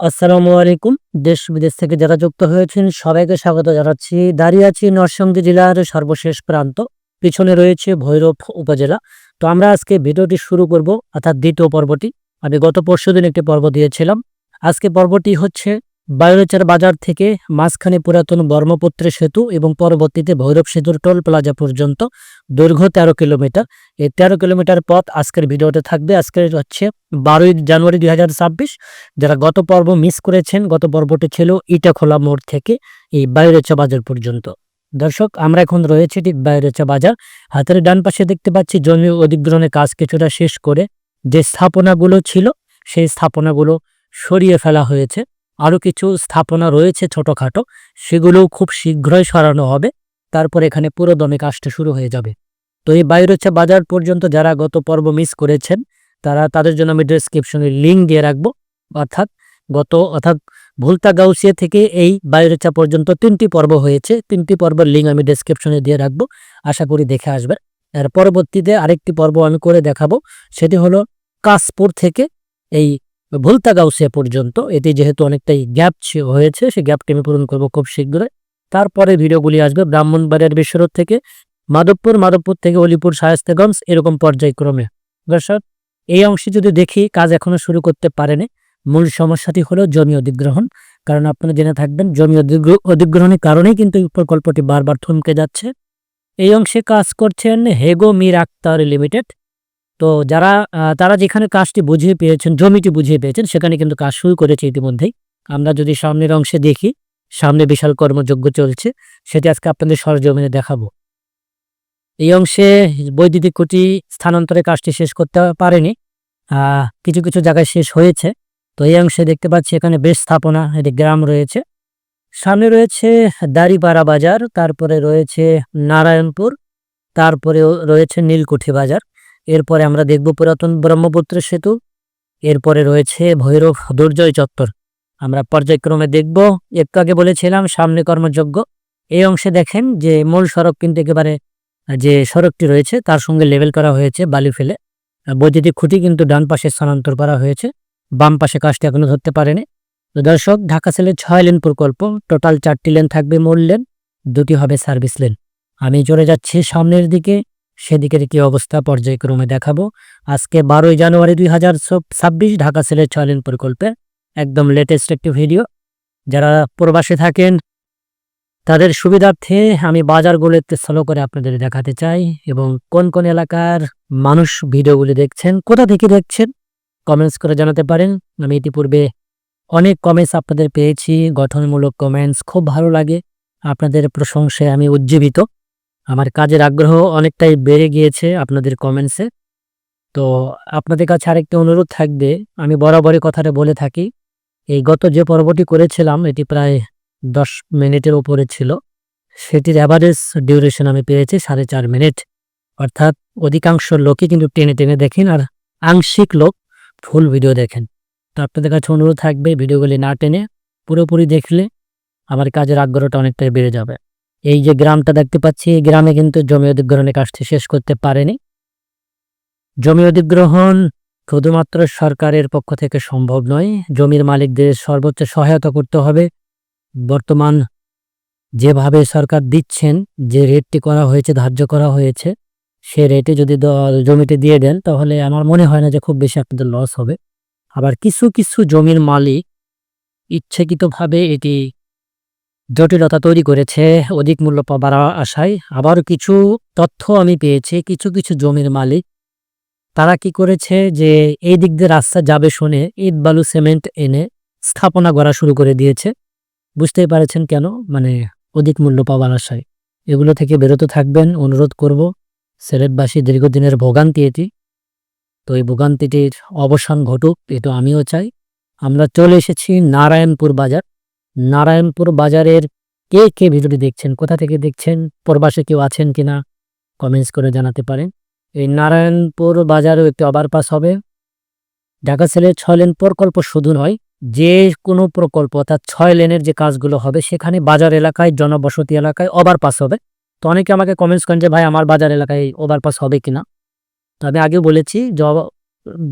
আসসালামু আলাইকুম। দেশ-বিদেশ থেকে যারা যুক্ত হয়েছেন সবাইকে স্বাগত জানাচ্ছি। দাঁড়িয়ে আছি নরসিংদী জেলার সর্বশেষ প্রান্ত। পিছনে রয়েছে ভৈরব উপজেলা। তো আমরা আজকে ভিডিওটি শুরু করব অর্থাৎ ২য় পর্বটি। আমি গত পরশুদিন একটি পর্ব দিয়েছিলাম। আজকে পর্বটি হচ্ছে বায়ুরেচার বাজার থেকে মাঝখানে পুরাতন ব্রহ্মপুত্র সেতু এবং পরবর্তীতে ভৈরব সেতুর টোল প্লাজা পর্যন্ত দৈর্ঘ্য ১৩ কিলোমিটার। এই ১৩ কিলোমিটার পথ আজকের ভিডিওতে থাকবে। আজকের হচ্ছে ১২ই জানুয়ারি ২০২৬। যারা গত পর্ব মিস করেছেন, গত পর্বটি ছিল ইটাখোলা মোড় থেকে এই বায়ুরেচা বাজার পর্যন্ত। দর্শক, আমরা এখন রয়েছি ঠিক বায়ুরেচা বাজার। হাতের ডান পাশে দেখতে পাচ্ছি জমি অধিগ্রহণের কাজ কিছুটা শেষ করে যে স্থাপনাগুলো ছিল সেই স্থাপনাগুলো সরিয়ে ফেলা হয়েছে। আরও কিছু স্থাপনা রয়েছে ছোটখাটো, সেগুলোও খুব শীঘ্রই সরানো হবে। তারপর এখানে পুরোদমে কাজটা শুরু হয়ে যাবে। তো এই বায়ুরেচা বাজার পর্যন্ত যারা গত পর্ব মিস করেছেন তাদের জন্য আমি ডেসক্রিপশনে লিঙ্ক দিয়ে রাখবো। অর্থাৎ ভুলতা গাউসিয়া থেকে এই বায়ুরেচা পর্যন্ত ৩টি পর্ব হয়েছে। ৩টি পর্বের লিঙ্ক আমি ডেসক্রিপশনে দিয়ে রাখবো। আশা করি দেখে আসবেন। এর পরবর্তীতে আরেকটি পর্ব আমি করে দেখাবো। সেটি হলো কাশপুর থেকে এই ভুলতা গাউসিয়া পর্যন্ত। এটি যেহেতু অনেকটাই গ্যাপ হয়েছে, সেই গ্যাপটি আমি পূরণ করবো খুব শীঘ্রই। তারপরে ভিডিওগুলি আসবে ব্রাহ্মণবাড়িয়ার বিশ্বরোড থেকে মাধবপুর থেকে অলিপুর শায়েস্তাগঞ্জ, এরকম পর্যায়ক্রমে। দর্শক, এই অংশে যদি দেখি কাজ এখনো শুরু করতে পারেনি। মূল সমস্যাটি হলো জমি অধিগ্রহণ। কারণ আপনারা জেনে থাকবেন জমি অধিগ্রহণের কারণেই কিন্তু এই প্রকল্পটি বারবার থমকে যাচ্ছে। এই অংশে কাজ করছেন হেগো মীর আক্তার লিমিটেড। তো তারা যেখানে কাজটি বুঝিয়ে পেয়েছেন, জমিটি বুঝিয়ে পেয়েছেন, সেখানে কিন্তু কাজ শুরু করেছে ইতিমধ্যেই। আমরা যদি সামনের অংশে দেখি, সামনে বিশাল কর্মযজ্ঞ চলছে, সেটি আজকে আপনাদের সরজমিনে দেখাবো। এই অংশে বৈদ্যুতিক খুঁটি স্থানান্তরের কাজটি শেষ করতে পারেনি, কিছু কিছু জায়গায় শেষ হয়েছে। তো এই অংশে দেখতে পাচ্ছি এখানে বেশ স্থাপনা, এটি গ্রাম রয়েছে। সামনে রয়েছে দাড়িপাড়া বাজার, তারপরে রয়েছে নারায়ণপুর, তারপরেও রয়েছে নীলকুঠি বাজার। এরপরে আমরা দেখব পুরাতন ব্রহ্মপুত্র সেতু, এরপরে রয়েছে ভৈরব দুর্জয় চত্বর। আমরা পর্যায়ক্রমে দেখব। একটু আগে বলেছিলাম সামনে কর্মযজ্ঞ। এই অংশে দেখেন যে মূল সড়ক কিন্তু একেবারে যে সড়কটি রয়েছে তার সঙ্গে লেভেল করা হয়েছে বালি ফেলে। বৈদ্যুতিক খুঁটি কিন্তু ডান পাশে স্থানান্তর করা হয়েছে, বাম পাশে কাজটি এখনো ধরতে পারেনি। তো দর্শক, ঢাকা সিলেট ৬ লেন প্রকল্প, টোটাল ৪টি লেন থাকবে, মূল লেন ২টি হবে সার্ভিস লেন। আমি চলে যাচ্ছি সামনের দিকে, সেদিকের কি অবস্থা পর্যায়ক্রমে দেখাবো। আজকে ১২ই জানুয়ারি ২০২৬ ঢাকা সিলেট ৬ লেন প্রকল্পে একদম লেটেস্ট একটি ভিডিও। যারা প্রবাসে থাকেন তাদের সুবিধার্থে আমি বাজারগুলো একটু স্লো করে আপনাদের দেখাতে চাই, এবং কোন কোন এলাকার মানুষ ভিডিওগুলি দেখছেন, কোথা থেকে দেখছেন কমেন্টস করে জানাতে পারেন। আমি ইতিপূর্বে অনেক কমেন্টস আপনাদের পেয়েছি, গঠনমূলক কমেন্টস, খুব ভালো লাগে। আপনাদের প্রশংসায় আমি উজ্জীবিত। আমার কাজের আগ্রহ অনেকটাই বেড়ে গিয়েছে আপনাদের কমেন্টসে। তো আপনাদের কাছে আরেকটি অনুরোধ থাকবে, আমি বরাবরই কথাটা বলে থাকি, এই গত যে পর্বটি করেছিলাম এটি প্রায় 10 মিনিটের উপরে ছিল। সেটির অ্যাভারেজ ডিউরেশন আমি পেয়েছি 4.5 মিনিট। অর্থাৎ অধিকাংশ লোকই কিন্তু টেনে টেনে দেখেন, আর আংশিক লোক ফুল ভিডিও দেখেন। তো আপনাদের কাছে অনুরোধ থাকবে ভিডিওগুলি না টেনে পুরোপুরি দেখলে আমার কাজের আগ্রহটা অনেকটাই বেড়ে যাবে। এই যে গ্রামটা দেখতে পাচ্ছি, এই গ্রামে কিন্তু জমি অধিগ্রহণের কাজটি শেষ করতে পারেনি। জমি অধিগ্রহণ শুধুমাত্র সরকারের পক্ষ থেকে সম্ভব নয়, জমির মালিকদের সর্বোচ্চ সহায়তা করতে হবে। বর্তমান যেভাবে সরকার দিচ্ছেন, যে রেটটি করা হয়েছে, ধার্য করা হয়েছে, সে রেটে যদি জমিটি দিয়ে দেন তাহলে আমার মনে হয় না যে খুব বেশি আপনাদের লস হবে। আবার কিছু কিছু জমির মালিক ইচ্ছাকৃতভাবে এটি জটিলতা তৈরি করেছে অধিক মূল্য পাবার আশায়। আবার কিছু তথ্য আমি পেয়েছি, কিছু কিছু জমির মালিক তারা কি করেছে, যে এই দিক দিয়ে রাস্তা যাবে শুনে ইট বালু সিমেন্ট এনে স্থাপনা গড়া শুরু করে দিয়েছে। বুঝতেই পারছেন কেন, মানে অধিক মূল্য পাওয়ার আশায়। এগুলো থেকে বেরোতে থাকবেন অনুরোধ করব। সিলেটবাসী দীর্ঘদিনের ভোগান্তি এটি। তো এই ভোগান্তিটির অবসান ঘটুক, এটা আমিও চাই। আমরা চলে এসেছি নারায়ণপুর বাজার। নারায়ণপুর বাজারের কে কে ভিডিওটি দেখছেন, কোথা থেকে দেখছেন, প্রবাসে কেউ আছেন কিনা কমেন্টস করে জানাতে পারেন। এই নারায়ণপুর বাজারেও একটি ওভারপাস হবে। ঢাকা সিলেট ৬ লেন প্রকল্প শুধু নয়, যে কোনো প্রকল্প অর্থাৎ ৬ লেনের যে কাজগুলো হবে সেখানে বাজার এলাকায়, জনবসতি এলাকায় ওভারপাস হবে। তো অনেকে আমাকে কমেন্টস করেন যে ভাই আমার বাজার এলাকায় ওভারপাস হবে কিনা। তো আমি আগেও বলেছি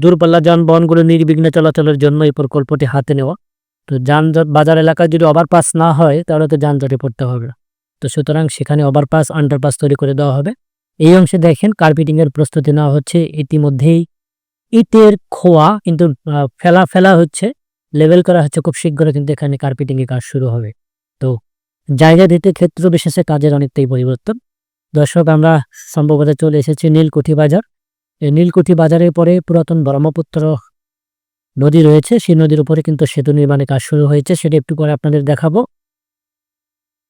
দূরপাল্লার যানবাহনগুলো নির্বিঘ্নে চলাচলের জন্য এই প্রকল্পটি হাতে নেওয়া। তো তো যানজট বাজার এলাকায় যদি ওভারপাস না হয় তাহলে তো যানজটে পড়তে হবে। তো সুতরাং সেখানে ওভারপাস, আন্ডারপাস তৈরি করে দেওয়া হবে। এই অংশে দেখেন কার্পেটিং এর প্রস্তুতি নেওয়া হচ্ছে। ইতিমধ্যেই ইটের খোয়া কিন্তু ফেলা হচ্ছে, লেভেল করা হচ্ছে। খুব শীঘ্রই কিন্তু এখানে কার্পেটিং এর কাজ শুরু হবে। তো জায়গা দিতে ক্ষেত্র বিশেষে কাজের অনেকটাই পরিবর্তন। দর্শক, আমরা সম্ভবত চলে এসেছি নীলকুঠি বাজার। এই নীলকুঠি বাজারের পরে পুরাতন ব্রহ্মপুত্র নদী রয়েছে, সেই নদীর উপরে কিন্তু সেতু নির্মাণের কাজ শুরু হয়েছে, সেটা একটু পরে আপনাদের দেখাবো।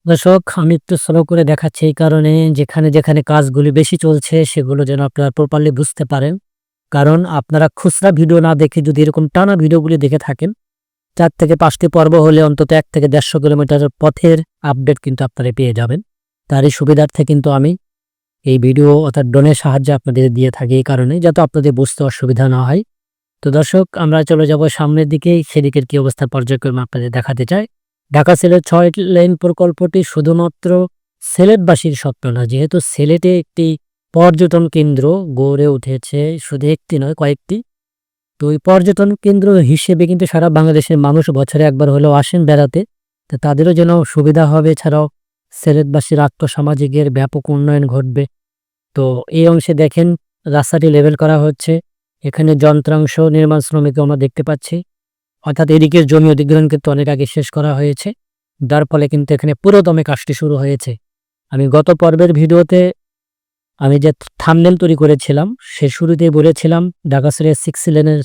দর্শক, আমি একটু স্লো করে দেখাচ্ছি এই কারণে যেখানে যেখানে কাজগুলি বেশি চলছে সেগুলো যেন আপনারা প্রপারলি বুঝতে পারেন। কারণ আপনারা খুচরা ভিডিও না দেখে যদি এরকম টানা ভিডিওগুলি দেখে থাকেন, 4 থেকে 5টি পর্ব হলে অন্তত 1 থেকে 150 কিলোমিটারের পথের আপডেট কিন্তু আপনারা পেয়ে যাবেন। তারই সুবিধার্থে কিন্তু আমি এই ভিডিও অর্থাৎ ড্রোনের সাহায্যে আপনাদের দিয়ে থাকি, এই কারণে যাতে আপনাদের বুঝতে অসুবিধা না হয়। তো দর্শক, আমরা চলে যাব সামনের দিকে, সেদিকের কি অবস্থা পর্যায়ক্রমে আপনাদের দেখাতে চাই। ঢাকা সিলেট 6 লেন প্রকল্পটি শুধুমাত্র সিলেটবাসীর স্বপ্ন না, যেহেতু সিলেটে একটি পর্যটন কেন্দ্র গড়ে উঠেছে, শুধু একটি নয় কয়েকটি। তো ওই পর্যটন কেন্দ্র হিসেবে কিন্তু সারা বাংলাদেশের মানুষ বছরে একবার হলেও আসেন বেড়াতে। তো তাদেরও যেন সুবিধা হবে, এছাড়াও সিলেটবাসীর আর্থসামাজিকের ব্যাপক উন্নয়ন ঘটবে। তো এই অংশে দেখেন রাস্তাটি লেভেল করা হচ্ছে। এখানে যন্ত্রাংশ নির্মাণ শ্রমিক আমরা দেখতে পাচ্ছি, অর্থাৎ এদিকের জমি অধিগ্রহণ কিন্তু অনেক আগে শেষ করা হয়েছে, যার ফলে কিন্তু এখানে পুরোদমে কাজটি শুরু হয়েছে। আমি গত পর্বের ভিডিওতে আমি যে থাম্বনেল তৈরি করেছিলাম সে শুরুতেই বলেছিলাম ঢাকা সিলেট 6 লেনের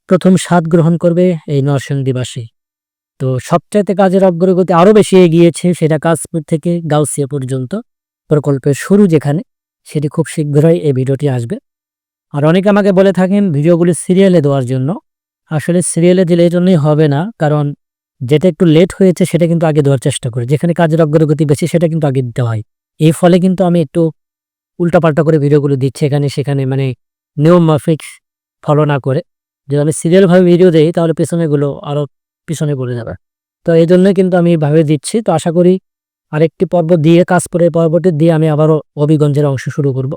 প্রথম স্বাদ গ্রহণ করবে এই নরসিংদীবাসী। তো সবচাইতে কাজের অগ্রগতি আরও বেশি এগিয়েছে, সেটা কাশপুর থেকে গাউসিয়া পর্যন্ত প্রকল্পের শুরু যেখানে, সেটি খুব শীঘ্রই এই ভিডিওটি আসবে। আর অনেকে আমাকে বলে থাকেন ভিডিওগুলি সিরিয়ালে দেওয়ার জন্য। আসলে সিরিয়ালে দিলে এই জন্যই হবে না, কারণ যেটা একটু লেট হয়েছে সেটা কিন্তু আগে দেওয়ার চেষ্টা করি, যেখানে কাজের অগ্রগতি বেশি সেটা কিন্তু আগে দিতে হয়। এই ফলে কিন্তু আমি একটু উল্টাপাল্টা করে ভিডিওগুলো দিচ্ছি এখানে সেখানে, মানে নিয়ম মাফিক ফলো না করে। যদি আমি সিরিয়ালভাবে ভিডিও দিই তাহলে পেছনেগুলো আরও পিছনে পড়ে যাবে। তো এই জন্যই কিন্তু আমি ভাবে দিচ্ছি। তো আশা করি আরেকটি পর্ব দিয়ে কাজ করে পরবর্তী দিয়ে আমি আবারও অভিগঞ্জের অংশ শুরু করব।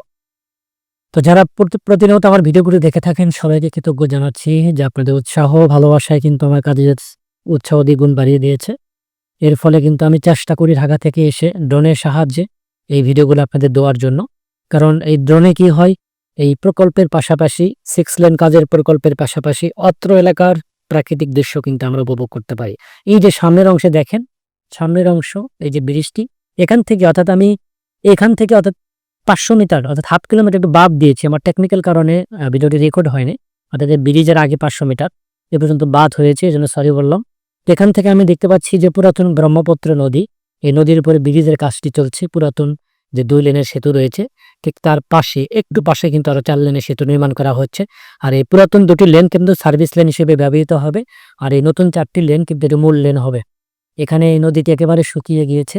তো যারা প্রতিনিয়ত আমার ভিডিওগুলো দেখে থাকেন সবাইকে কৃতজ্ঞ জানাচ্ছি যে আপনাদের উৎসাহ ভালোবাসায় কিন্তু আমার কাজের উৎসাহ দ্বিগুণ বাড়িয়ে দিয়েছে। এর ফলে কিন্তু আমি চেষ্টা করি ঢাকা থেকে এসে ড্রোনের সাহায্যে এই ভিডিওগুলো আপনাদের দেওয়ার জন্য। কারণ এই ড্রোনে কি হয়, এই প্রকল্পের পাশাপাশি 6 লেন কাজের প্রকল্পের পাশাপাশি অত্র এলাকার প্রাকৃতিক দৃশ্য কিন্তু আমরা উপভোগ করতে পারি। এই যে সামনের অংশে দেখেন, সামনের অংশ এই যে ব্রিজটি, এখান থেকে অর্থাৎ 500 মিটার অর্থাৎ হাফ কিলোমিটার একটু বাদ দিয়েছি, আমার টেকনিক্যাল কারণে ভিডিওটি রেকর্ড হয়নি। অর্থাৎ ব্রিজের আগে 500 মিটার এ পর্যন্ত বাদ হয়েছে, এই জন্য সরি বললাম। এখান থেকে আমি দেখতে পাচ্ছি যে পুরাতন ব্রহ্মপুত্র নদী, এই নদীর উপরে ব্রিজের কাজটি চলছে। পুরাতন যে 2 লেনের সেতু রয়েছে ঠিক তার পাশে একটু পাশে কিন্তু আরো 4 লেনের সেতু নির্মাণ করা হচ্ছে। আর এই পুরাতন 2টি লেন কিন্তু সার্ভিস লেন হিসেবে ব্যবহৃত হবে, আর এই নতুন 4টি লেন কিন্তু মূল লেন হবে। এখানে এই নদীটি একেবারে শুকিয়ে গিয়েছে।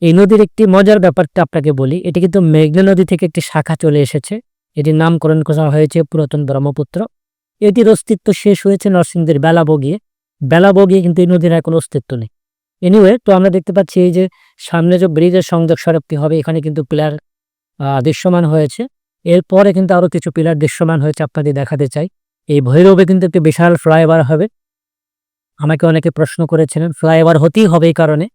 এই নদীর একটি মজার ব্যাপারটা আপনাকে বলি, এটি কিন্তু মেঘনা নদী থেকে একটি শাখা চলে এসেছে। এটির নামকরণ করা হয়েছে পুরাতন ব্রহ্মপুত্র। এটির অস্তিত্ব শেষ হয়েছে নরসিংদীর বেলাবগিয়ে কিন্তু এই নদীর এখন অস্তিত্ব নেই। এনিওয়ে, তো আমরা দেখতে পাচ্ছি এই যে সামনে যে ব্রিজের সংযোগ সড়কটি হবে, এখানে কিন্তু পিলার দৃশ্যমান হয়েছে। এরপরে কিন্তু আরো কিছু পিলার দৃশ্যমান হয়েছে, আপনাদের দেখাতে চাই। এই ভৈরবে কিন্তু একটি বিশাল ফ্লাইওভার হবে। আমাকে অনেকে প্রশ্ন করেছিলেন ফ্লাইওভার হতেই হবে এই কারণে,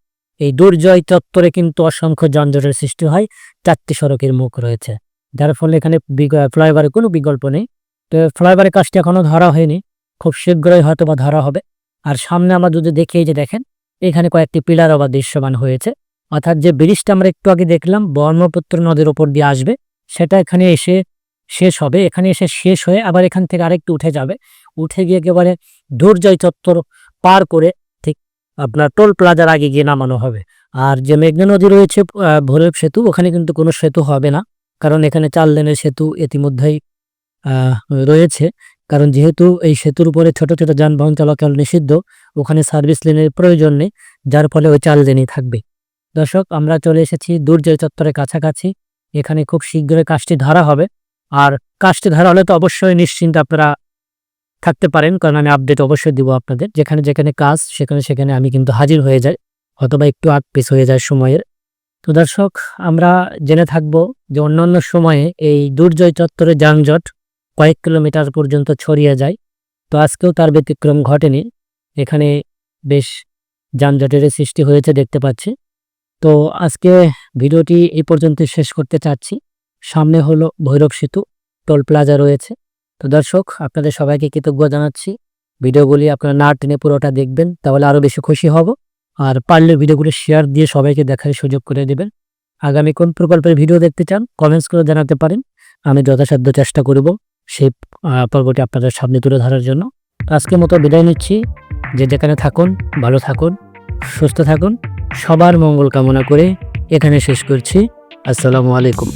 এই দুর্জয় চত্বরে কিন্তু অসংখ্য যানজটের সৃষ্টি হয়, 4টি সড়কের মুখ রয়েছে, যার ফলে এখানে ফ্লাইওভারের কোনো বিকল্প নেই। তো ফ্লাইওভারের কাজটি এখনো ধরা হয়নি, খুব শীঘ্রই হয়তো বা ধরা হবে। আর সামনে আমরা যদি দেখি, এই যে দেখেন এখানে কয়েকটি পিলার আবার দৃশ্যমান হয়েছে, অর্থাৎ যে ব্রিজটা আমরা একটু আগে দেখলাম ব্রহ্মপুত্র নদীর উপর দিয়ে আসবে, সেটা এখানে এসে শেষ হবে। এখানে এসে শেষ হয়ে আবার এখান থেকে আরেকটু উঠে যাবে, উঠে গিয়ে একেবারে দুর্জয় চত্বর পার করে ঠিক আপনার টোল প্লাজার আগে গিয়ে নামানো হবে। আর যে মেঘনা নদী রয়েছে ভৈরব সেতু, ওখানে কিন্তু কোনো সেতু হবে না, কারণ এখানে 4 লেনের সেতু ইতিমধ্যেই রয়েছে। কারণ যেহেতু এই সেতুর উপরে ছোট ছোট যানবাহন চলাচল নিষিদ্ধ, ওখানে সার্ভিস লেনের প্রয়োজন নেই, যার ফলে ওই 4 লেনই থাকবে। দর্শক, আমরা চলে এসেছি দুর্জয় চত্বরের কাছাকাছি। এখানে খুব শীঘ্রই কাজটি ধরা হবে। আর কাজটি ধরা হলে তো অবশ্যই নিশ্চিন্তে আপনারা থাকতে পারেন, কারণ আমি আপডেট অবশ্যই দিব আপনাদের। যেখানে যেখানে কাজ সেখানে সেখানে আমি কিন্তু হাজির হয়ে যাই, অথবা একটু আগ পিছ হয়ে যায় সময়ের। তো দর্শক, আমরা জেনে থাকবো যে অন্যান্য সময়ে এই দুর্জয় চত্বরে যানজট কয়েক কিলোমিটার পর্যন্ত ছড়িয়ে যায়। তো আজকেও তার ব্যতিক্রম ঘটেনি। এখানে বেশ যানজটের সৃষ্টি হয়েছে দেখতে পাচ্ছি। তো আজকে ভিডিওটি এই পর্যন্ত শেষ করতে চাচ্ছি। সামনে হলো ভৈরব সেতু, টোল প্লাজা রয়েছে। তো দর্শক, আপনাদের সবাইকে কৃতজ্ঞ জানাচ্ছি। ভিডিওগুলি আপনারা না টেনে পুরোটা দেখবেন, তাহলে আরও বেশি খুশি হব। আর পারলে ভিডিওগুলো শেয়ার দিয়ে সবাইকে দেখার সুযোগ করে দেবেন। আগামী কোন প্রকল্পের ভিডিও দেখতে চান কমেন্টস করে জানাতে পারেন। আমি যথাসাধ্য চেষ্টা করব সেই পর্বটি আপনাদের সামনে তুলে ধরার জন্য। আজকের মতো বিদায় নিচ্ছি। যে যেখানে থাকুন ভালো থাকুন, সুস্থ থাকুন। সবার মঙ্গল কামনা করে এখানে শেষ করছি। আসসালামু আলাইকুম।